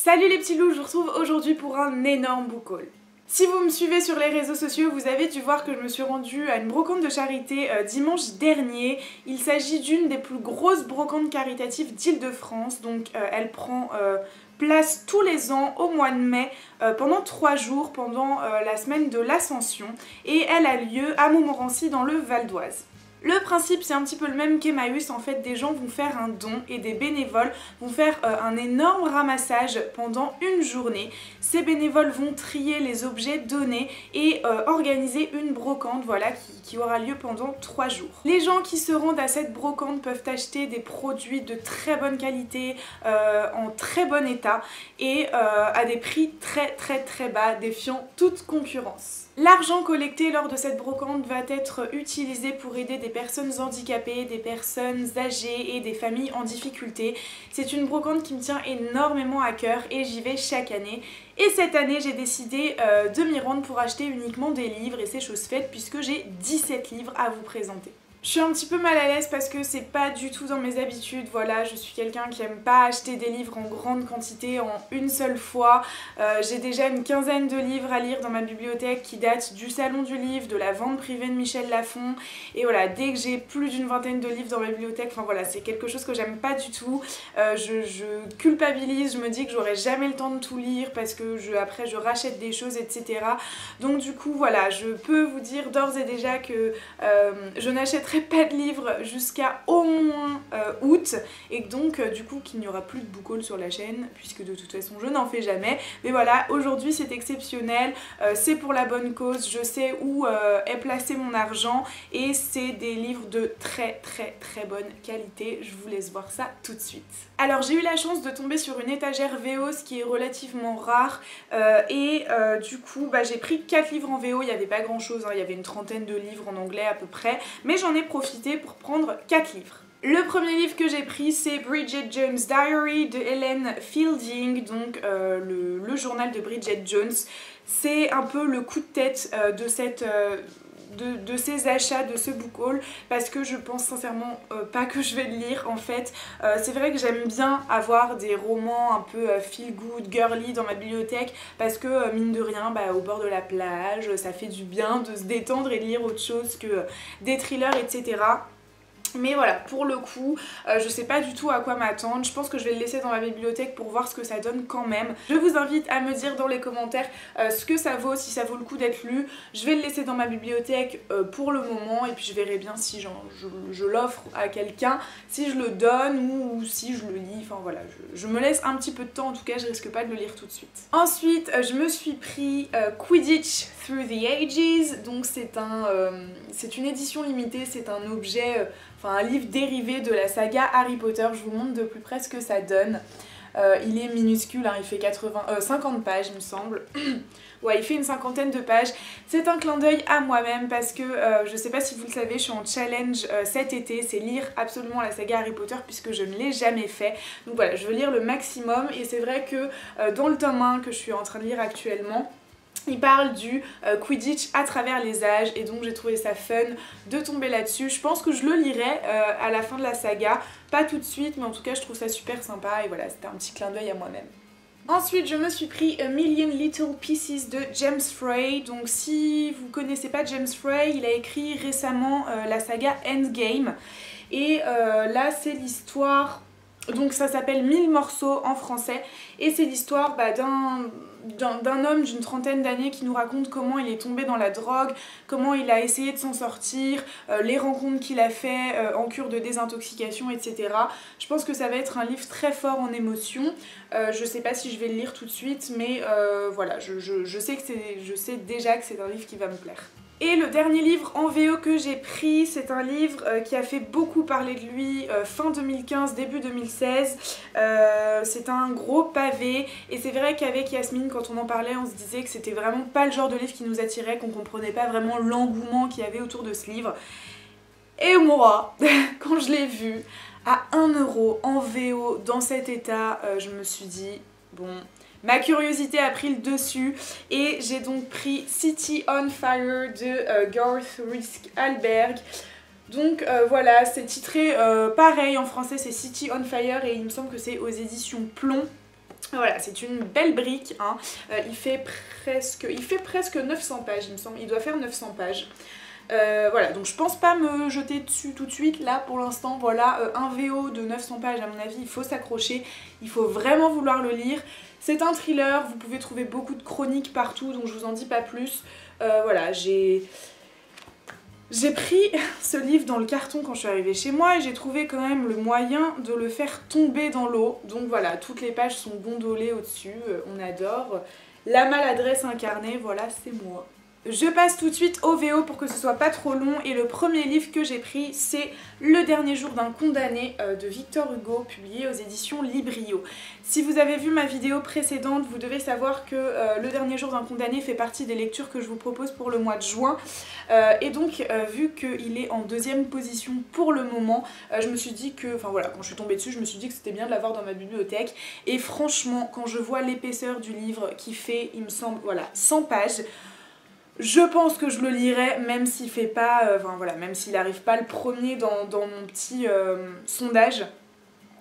Salut les petits loups, je vous retrouve aujourd'hui pour un énorme book haul. Si vous me suivez sur les réseaux sociaux, vous avez dû voir que je me suis rendue à une brocante de charité dimanche dernier. Il s'agit d'une des plus grosses brocantes caritatives d'Île-de-France, donc elle prend place tous les ans au mois de mai pendant 3 jours, pendant la semaine de l'Ascension, et elle a lieu à Montmorency dans le Val d'Oise. Le principe c'est un petit peu le même qu'Emmaüs, en fait des gens vont faire un don et des bénévoles vont faire un énorme ramassage pendant une journée. Ces bénévoles vont trier les objets donnés et organiser une brocante, voilà, qui aura lieu pendant 3 jours. Les gens qui se rendent à cette brocante peuvent acheter des produits de très bonne qualité, en très bon état et à des prix très bas, défiant toute concurrence. L'argent collecté lors de cette brocante va être utilisé pour aider des personnes handicapées, des personnes âgées et des familles en difficulté. C'est une brocante qui me tient énormément à cœur et j'y vais chaque année. Et cette année, j'ai décidé de m'y rendre pour acheter uniquement des livres et c'est chose faite puisque j'ai 17 livres à vous présenter. Je suis un petit peu mal à l'aise parce que c'est pas du tout dans mes habitudes, voilà, je suis quelqu'un qui aime pas acheter des livres en grande quantité en une seule fois. J'ai déjà une quinzaine de livres à lire dans ma bibliothèque qui datent du salon du livre, de la vente privée de Michel Lafon, et voilà, dès que j'ai plus d'une vingtaine de livres dans ma bibliothèque, enfin voilà, c'est quelque chose que j'aime pas du tout. Je culpabilise, je me dis que j'aurai jamais le temps de tout lire parce que après je rachète des choses, etc. Donc du coup voilà, je peux vous dire d'ores et déjà que je n'achèterai pas de livres jusqu'à au moins août, et donc du coup qu'il n'y aura plus de book haul sur la chaîne puisque de toute façon je n'en fais jamais. Mais voilà, aujourd'hui c'est exceptionnel, c'est pour la bonne cause, je sais où est placé mon argent et c'est des livres de très bonne qualité. Je vous laisse voir ça tout de suite. Alors j'ai eu la chance de tomber sur une étagère VO, ce qui est relativement rare, du coup j'ai pris 4 livres en VO, il n'y avait pas grand chose, hein, il y avait une trentaine de livres en anglais à peu près, mais j'en ai profité pour prendre 4 livres. Le premier livre que j'ai pris c'est Bridget Jones' Diary de Helen Fielding, donc le journal de Bridget Jones. C'est un peu le coup de tête de ces achats, de ce book haul, parce que je pense sincèrement pas que je vais le lire en fait. C'est vrai que j'aime bien avoir des romans un peu feel good, girly dans ma bibliothèque, parce que mine de rien, au bord de la plage, ça fait du bien de se détendre et de lire autre chose que des thrillers, etc. Mais voilà, pour le coup, je sais pas du tout à quoi m'attendre. Je pense que je vais le laisser dans ma bibliothèque pour voir ce que ça donne quand même. Je vous invite à me dire dans les commentaires ce que ça vaut, si ça vaut le coup d'être lu. Je vais le laisser dans ma bibliothèque pour le moment et puis je verrai bien si je l'offre à quelqu'un, si je le donne ou si je le lis. Enfin voilà, je me laisse un petit peu de temps, en tout cas je risque pas de le lire tout de suite. Ensuite, je me suis pris Quidditch Through the Ages. Donc c'est une édition limitée, c'est un objet... un livre dérivé de la saga Harry Potter. Je vous montre de plus près ce que ça donne. Il est minuscule, hein, il fait 50 pages il me semble. Ouais, il fait une cinquantaine de pages. C'est un clin d'œil à moi-même parce que je sais pas si vous le savez, je suis en challenge cet été, c'est lire absolument la saga Harry Potter puisque je ne l'ai jamais fait. Donc voilà, je veux lire le maximum et c'est vrai que dans le tome 1 que je suis en train de lire actuellement, il parle du Quidditch à travers les âges et donc j'ai trouvé ça fun de tomber là-dessus. Je pense que je le lirai à la fin de la saga, pas tout de suite, mais en tout cas je trouve ça super sympa et voilà, c'était un petit clin d'œil à moi-même. Ensuite, je me suis pris A Million Little Pieces de James Frey. Donc si vous connaissez pas James Frey, il a écrit récemment la saga Endgame et là c'est l'histoire... Donc ça s'appelle 1000 morceaux en français et c'est l'histoire d'un homme d'une trentaine d'années qui nous raconte comment il est tombé dans la drogue, comment il a essayé de s'en sortir, les rencontres qu'il a fait en cure de désintoxication, etc. Je pense que ça va être un livre très fort en émotion. Je sais pas si je vais le lire tout de suite, mais voilà, je sais déjà que c'est un livre qui va me plaire. Et le dernier livre en VO que j'ai pris, c'est un livre qui a fait beaucoup parler de lui fin 2015, début 2016. C'est un gros pavé et c'est vrai qu'avec Yasmine, quand on en parlait, on se disait que c'était vraiment pas le genre de livre qui nous attirait, qu'on comprenait pas vraiment l'engouement qu'il y avait autour de ce livre. Et moi, quand je l'ai vu à 1 € en VO dans cet état, je me suis dit, bon... Ma curiosité a pris le dessus et j'ai donc pris City on Fire de Garth Risk Alberg. Donc voilà, c'est titré pareil en français, c'est City on Fire et il me semble que c'est aux éditions Plomb. Voilà, c'est une belle brique, hein. Il fait presque 900 pages il me semble, il doit faire 900 pages. Voilà, donc je pense pas me jeter dessus tout de suite là pour l'instant. Voilà, un VO de 900 pages à mon avis, il faut s'accrocher, il faut vraiment vouloir le lire. C'est un thriller, vous pouvez trouver beaucoup de chroniques partout, donc je vous en dis pas plus. Voilà, j'ai pris ce livre dans le carton quand je suis arrivée chez moi et j'ai trouvé quand même le moyen de le faire tomber dans l'eau. Donc voilà, toutes les pages sont gondolées au-dessus, on adore. La maladresse incarnée, voilà, c'est moi. Je passe tout de suite au VO pour que ce soit pas trop long et le premier livre que j'ai pris c'est Le dernier jour d'un condamné de Victor Hugo, publié aux éditions Librio. Si vous avez vu ma vidéo précédente, vous devez savoir que Le dernier jour d'un condamné fait partie des lectures que je vous propose pour le mois de juin. Et donc vu qu'il est en deuxième position pour le moment, je me suis dit que, enfin voilà, quand je suis tombée dessus, je me suis dit que c'était bien de l'avoir dans ma bibliothèque. Et franchement, quand je vois l'épaisseur du livre qui fait, il me semble, voilà, 100 pages, je pense que je le lirai même s'il fait pas, enfin voilà, même s'il n'arrive pas le premier dans mon petit sondage.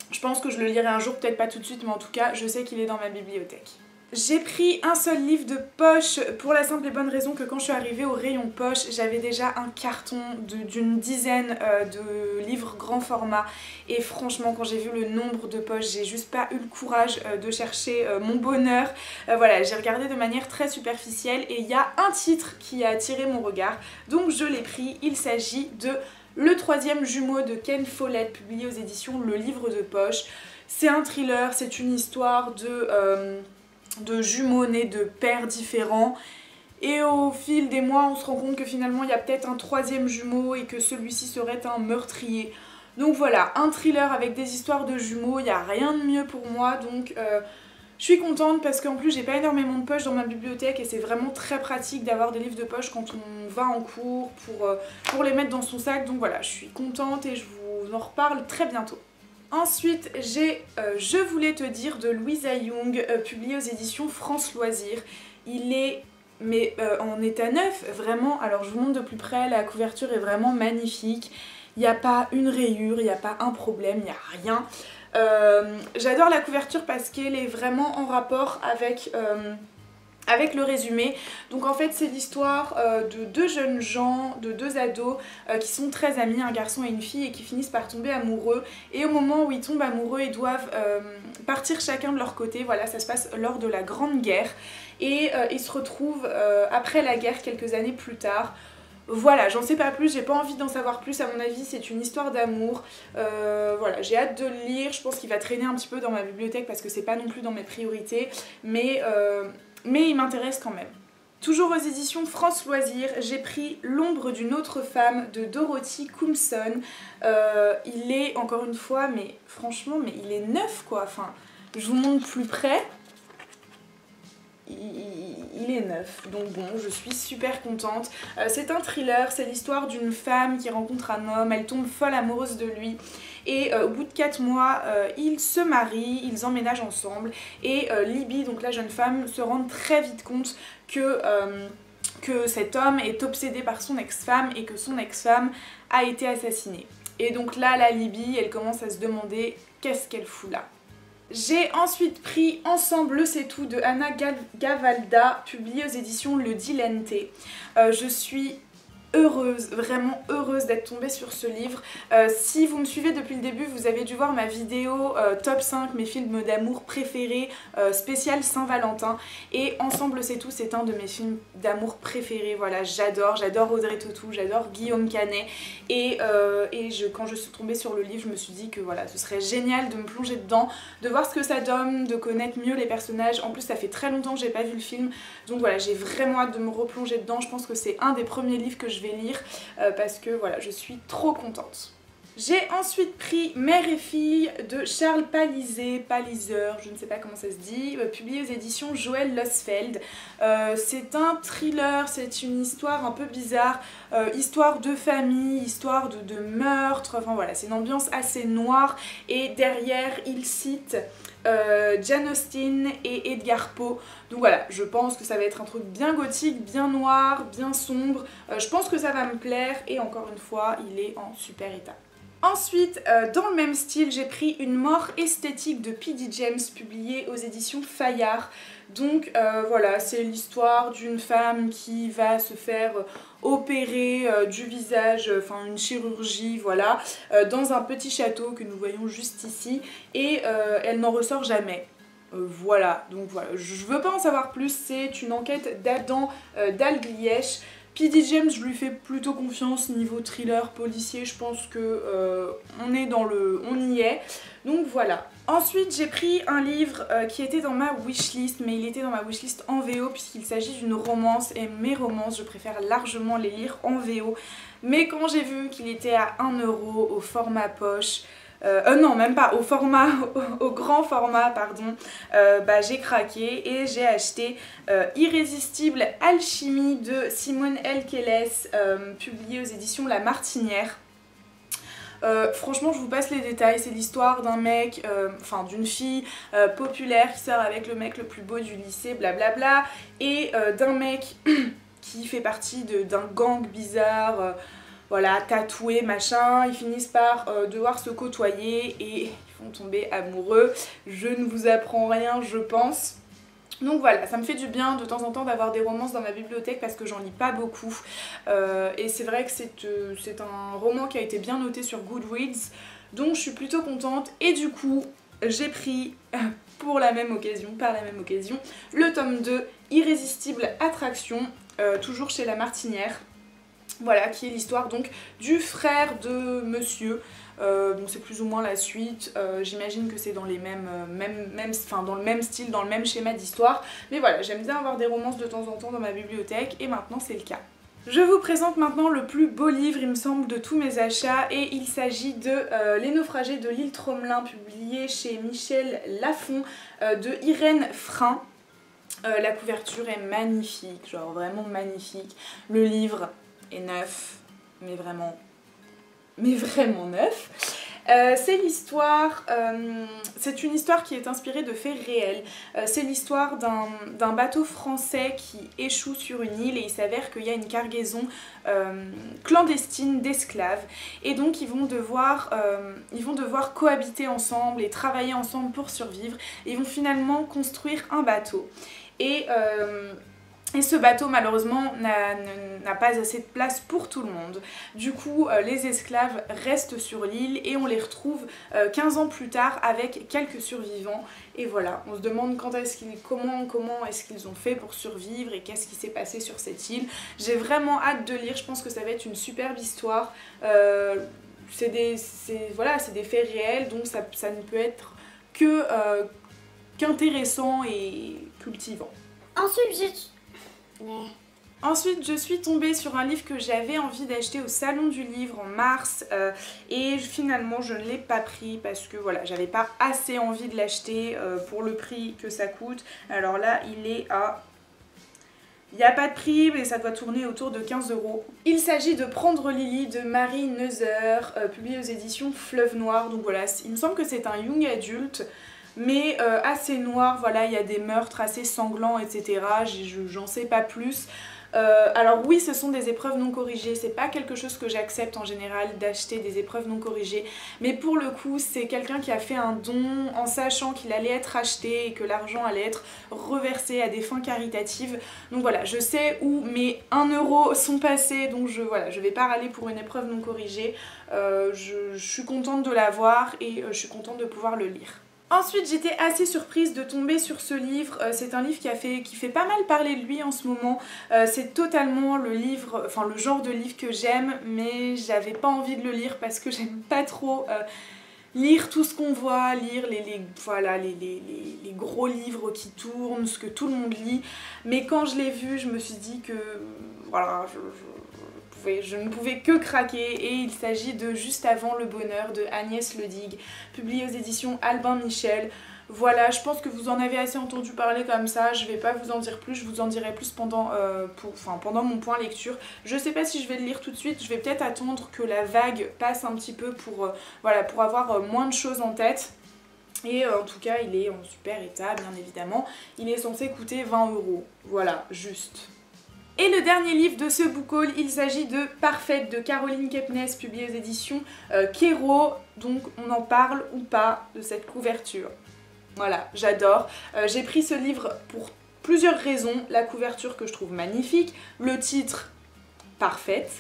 Je pense que je le lirai un jour, peut-être pas tout de suite, mais en tout cas, je sais qu'il est dans ma bibliothèque. J'ai pris un seul livre de poche pour la simple et bonne raison que quand je suis arrivée au rayon poche, j'avais déjà un carton d'une dizaine de livres grand format et franchement quand j'ai vu le nombre de poches, j'ai juste pas eu le courage de chercher mon bonheur. Voilà, j'ai regardé de manière très superficielle et il y a un titre qui a attiré mon regard, donc je l'ai pris. Il s'agit de Le troisième jumeau de Ken Follett, publié aux éditions Le Livre de Poche. C'est un thriller, c'est une histoire de jumeaux nés de pères différents et au fil des mois on se rend compte que finalement il y a peut-être un troisième jumeau et que celui-ci serait un meurtrier. Donc voilà, un thriller avec des histoires de jumeaux, il n'y a rien de mieux pour moi, donc je suis contente parce qu'en plus j'ai pas énormément de poches dans ma bibliothèque et c'est vraiment très pratique d'avoir des livres de poche quand on va en cours pour les mettre dans son sac, donc voilà, je suis contente et je vous en reparle très bientôt. Ensuite, j'ai Je voulais te dire de Louisa Young, publié aux éditions France Loisirs. Il est en état neuf, vraiment. Alors je vous montre de plus près, la couverture est vraiment magnifique. Il n'y a pas une rayure, il n'y a pas un problème, il n'y a rien. J'adore la couverture parce qu'elle est vraiment en rapport avec le résumé. Donc en fait c'est l'histoire de deux jeunes gens, de deux ados qui sont très amis, un garçon et une fille, et qui finissent par tomber amoureux. Et au moment où ils tombent amoureux, ils doivent partir chacun de leur côté. Voilà, ça se passe lors de la Grande Guerre. Et ils se retrouvent après la guerre, quelques années plus tard. Voilà, j'en sais pas plus, j'ai pas envie d'en savoir plus, à mon avis c'est une histoire d'amour. Voilà, j'ai hâte de le lire, je pense qu'il va traîner un petit peu dans ma bibliothèque parce que c'est pas non plus dans mes priorités, mais il m'intéresse quand même. Toujours aux éditions France Loisirs, j'ai pris L'ombre d'une autre femme de Dorothy Coomson. Il est, encore une fois, mais franchement, mais il est neuf quoi, enfin, je vous montre plus près. Il est neuf, donc bon, je suis super contente. C'est un thriller, c'est l'histoire d'une femme qui rencontre un homme, elle tombe folle amoureuse de lui et au bout de 4 mois, ils se marient, ils emménagent ensemble et Libby, donc la jeune femme, se rend très vite compte que cet homme est obsédé par son ex-femme et que son ex-femme a été assassinée. Et donc là, la Libby, elle commence à se demander qu'est-ce qu'elle fout là. J'ai ensuite pris Ensemble c'est tout de Anna Gavalda, publié aux éditions Le Dilente. Je suis heureuse, vraiment heureuse d'être tombée sur ce livre. Si vous me suivez depuis le début, vous avez dû voir ma vidéo top 5 mes films d'amour préférés, spécial Saint-Valentin. Et Ensemble c'est tout, c'est un de mes films d'amour préférés. Voilà, j'adore Audrey Tautou, j'adore Guillaume Canet. Et quand je suis tombée sur le livre, je me suis dit que voilà, ce serait génial de me plonger dedans, de voir ce que ça donne, de connaître mieux les personnages. En plus, ça fait très longtemps que j'ai pas vu le film, donc voilà, j'ai vraiment hâte de me replonger dedans. Je pense que c'est un des premiers livres que je vais lire parce que voilà, je suis trop contente. J'ai ensuite pris Mère et fille de Charles Palizer, je ne sais pas comment ça se dit, publié aux éditions Joël Losfeld. C'est un thriller, c'est une histoire un peu bizarre, histoire de famille, histoire de meurtre, enfin voilà, c'est une ambiance assez noire et derrière il cite Jane Austen et Edgar Poe. Donc voilà, je pense que ça va être un truc bien gothique, bien noir, bien sombre. Je pense que ça va me plaire et encore une fois, il est en super état. Ensuite, dans le même style, j'ai pris Une mort esthétique de P.D. James, publié aux éditions Fayard. Donc voilà, c'est l'histoire d'une femme qui va se faire opérer du visage, enfin une chirurgie, voilà, dans un petit château que nous voyons juste ici, et elle n'en ressort jamais. Voilà, donc voilà, je veux pas en savoir plus, c'est une enquête d'Adam Dalgliesh. P.D. James, je lui fais plutôt confiance niveau thriller policier, je pense que on y est, donc voilà. Ensuite j'ai pris un livre qui était dans ma wishlist, mais il était dans ma wishlist en VO puisqu'il s'agit d'une romance, et mes romances je préfère largement les lire en VO, mais quand j'ai vu qu'il était à 1 € au format poche, non même pas, au grand format pardon, bah, j'ai craqué et j'ai acheté Irrésistible Alchimie de Simone L. Kelles, publié aux éditions La Martinière. Franchement je vous passe les détails, c'est l'histoire d'un mec, enfin d'une fille populaire qui sort avec le mec le plus beau du lycée, blablabla, et d'un mec qui fait partie d'un gang bizarre, voilà, tatoué, machin, ils finissent par devoir se côtoyer et ils vont tomber amoureux. Je ne vous apprends rien, je pense. Donc voilà, ça me fait du bien de temps en temps d'avoir des romances dans ma bibliothèque parce que j'en lis pas beaucoup. Et c'est vrai que c'est un roman qui a été bien noté sur Goodreads, donc je suis plutôt contente. Et du coup, j'ai pris, par la même occasion, le tome 2, Irrésistible Attraction, toujours chez La Martinière. Voilà, qui est l'histoire donc du frère de monsieur. Bon, c'est plus ou moins la suite, j'imagine que c'est dans les dans le même style, dans le même schéma d'histoire. Mais voilà, j'aime bien avoir des romances de temps en temps dans ma bibliothèque et maintenant c'est le cas. Je vous présente maintenant le plus beau livre, il me semble, de tous mes achats, et il s'agit de Les naufragés de l'île Tromelin, publié chez Michel Lafon, de Irène Frein. La couverture est magnifique, genre vraiment magnifique. Le livre est neuf, mais vraiment neuf. C'est une histoire qui est inspirée de faits réels. C'est l'histoire d'un bateau français qui échoue sur une île, et il s'avère qu'il y a une cargaison clandestine d'esclaves, et donc ils vont devoir cohabiter ensemble et travailler ensemble pour survivre. Ils vont finalement construire un bateau. Et ce bateau malheureusement n'a pas assez de place pour tout le monde. Du coup les esclaves restent sur l'île et on les retrouve 15 ans plus tard avec quelques survivants. Et voilà, on se demande comment est-ce qu'ils ont fait pour survivre et qu'est-ce qui s'est passé sur cette île. J'ai vraiment hâte de lire, je pense que ça va être une superbe histoire. C'est des faits réels, donc ça ne peut être qu'intéressant et cultivant. Ensuite, je suis tombée sur un livre que j'avais envie d'acheter au Salon du Livre en mars, et finalement je ne l'ai pas pris parce que voilà, j'avais pas assez envie de l'acheter pour le prix que ça coûte. Alors là, il est à... Il n'y a pas de prix, mais ça doit tourner autour de 15 €. Il s'agit de Prendre Lily de Marie Neuser, publié aux éditions Fleuve Noir. Donc voilà, il me semble que c'est un young adulte, mais assez noir, voilà, il y a des meurtres assez sanglants, etc. J'en sais pas plus. Alors oui, ce sont des épreuves non corrigées, c'est pas quelque chose que j'accepte en général d'acheter des épreuves non corrigées, mais pour le coup c'est quelqu'un qui a fait un don en sachant qu'il allait être acheté et que l'argent allait être reversé à des fins caritatives. Donc voilà, je sais où mes 1 € sont passés, donc je vais pas râler pour une épreuve non corrigée. Je suis contente de l'avoir et je suis contente de pouvoir le lire. Ensuite, j'étais assez surprise de tomber sur ce livre. C'est un livre qui fait pas mal parler de lui en ce moment. C'est totalement le genre de livre que j'aime, mais j'avais pas envie de le lire parce que j'aime pas trop lire tout ce qu'on voit, lire les gros livres qui tournent, ce que tout le monde lit. Mais quand je l'ai vu, je me suis dit que voilà, je ne pouvais que craquer, et il s'agit de Juste avant le bonheur de Agnès Ledigue, publié aux éditions Albin Michel. Voilà, je pense que vous en avez assez entendu parler comme ça, je vais pas vous en dire plus, je vous en dirai plus pendant mon point lecture. Je sais pas si je vais le lire tout de suite, je vais peut-être attendre que la vague passe un petit peu pour avoir moins de choses en tête. Et en tout cas, il est en super état, bien évidemment. Il est censé coûter 20 €, voilà, juste. Et le dernier livre de ce book haul, il s'agit de Parfaite de Caroline Kepnes, publié aux éditions Kero. Donc on en parle ou pas de cette couverture. Voilà, j'adore. J'ai pris ce livre pour plusieurs raisons. La couverture que je trouve magnifique, le titre Parfaite.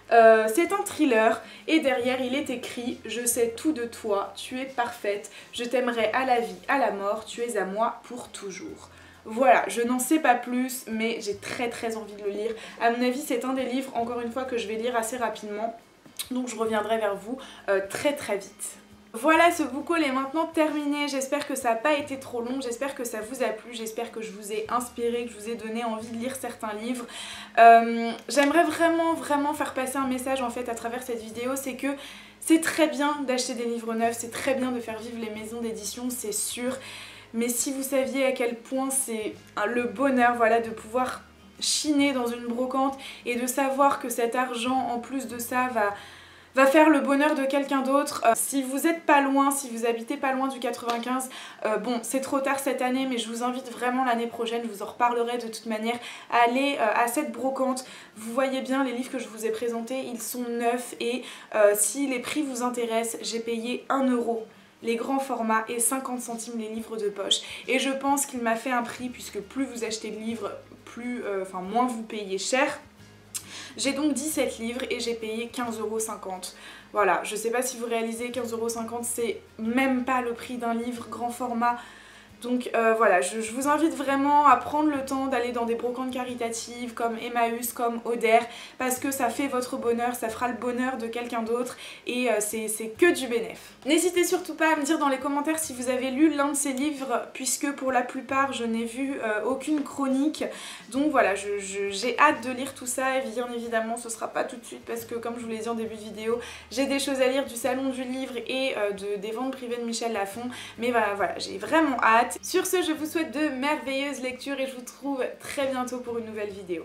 C'est un thriller et derrière il est écrit « Je sais tout de toi, tu es parfaite, je t'aimerai à la vie, à la mort, tu es à moi pour toujours ». Voilà, je n'en sais pas plus, mais j'ai très envie de le lire. À mon avis, c'est un des livres, encore une fois, que je vais lire assez rapidement. Donc je reviendrai vers vous très vite. Voilà, ce book haul est maintenant terminé. J'espère que ça n'a pas été trop long, j'espère que ça vous a plu, j'espère que je vous ai inspiré, que je vous ai donné envie de lire certains livres. J'aimerais vraiment faire passer un message en fait à travers cette vidéo, c'est que c'est très bien d'acheter des livres neufs, c'est très bien de faire vivre les maisons d'édition, c'est sûr. Mais si vous saviez à quel point c'est le bonheur, voilà, de pouvoir chiner dans une brocante et de savoir que cet argent, en plus de ça, va faire le bonheur de quelqu'un d'autre. Si vous êtes pas loin, si vous habitez pas loin du 95, bon, c'est trop tard cette année, mais je vous invite vraiment l'année prochaine, je vous en reparlerai de toute manière, à aller à cette brocante. Vous voyez bien les livres que je vous ai présentés, ils sont neufs et si les prix vous intéressent, j'ai payé 1 € les grands formats et 50 centimes les livres de poche. Et je pense qu'il m'a fait un prix puisque plus vous achetez de livres, moins vous payez cher. J'ai donc 17 livres et j'ai payé 15,50 €. Voilà, je sais pas si vous réalisez, 15,50 €, c'est même pas le prix d'un livre grand format. Donc voilà, je vous invite vraiment à prendre le temps d'aller dans des brocantes caritatives comme Emmaüs, comme Oder, parce que ça fait votre bonheur, ça fera le bonheur de quelqu'un d'autre et c'est que du bénéf. N'hésitez surtout pas à me dire dans les commentaires si vous avez lu l'un de ces livres, puisque pour la plupart je n'ai vu aucune chronique. Donc voilà, j'ai hâte de lire tout ça et bien évidemment ce sera pas tout de suite parce que comme je vous l'ai dit en début de vidéo, j'ai des choses à lire du salon du livre et des ventes privées de Michel Lafon. Mais voilà, j'ai vraiment hâte. Sur ce, je vous souhaite de merveilleuses lectures et je vous retrouve très bientôt pour une nouvelle vidéo.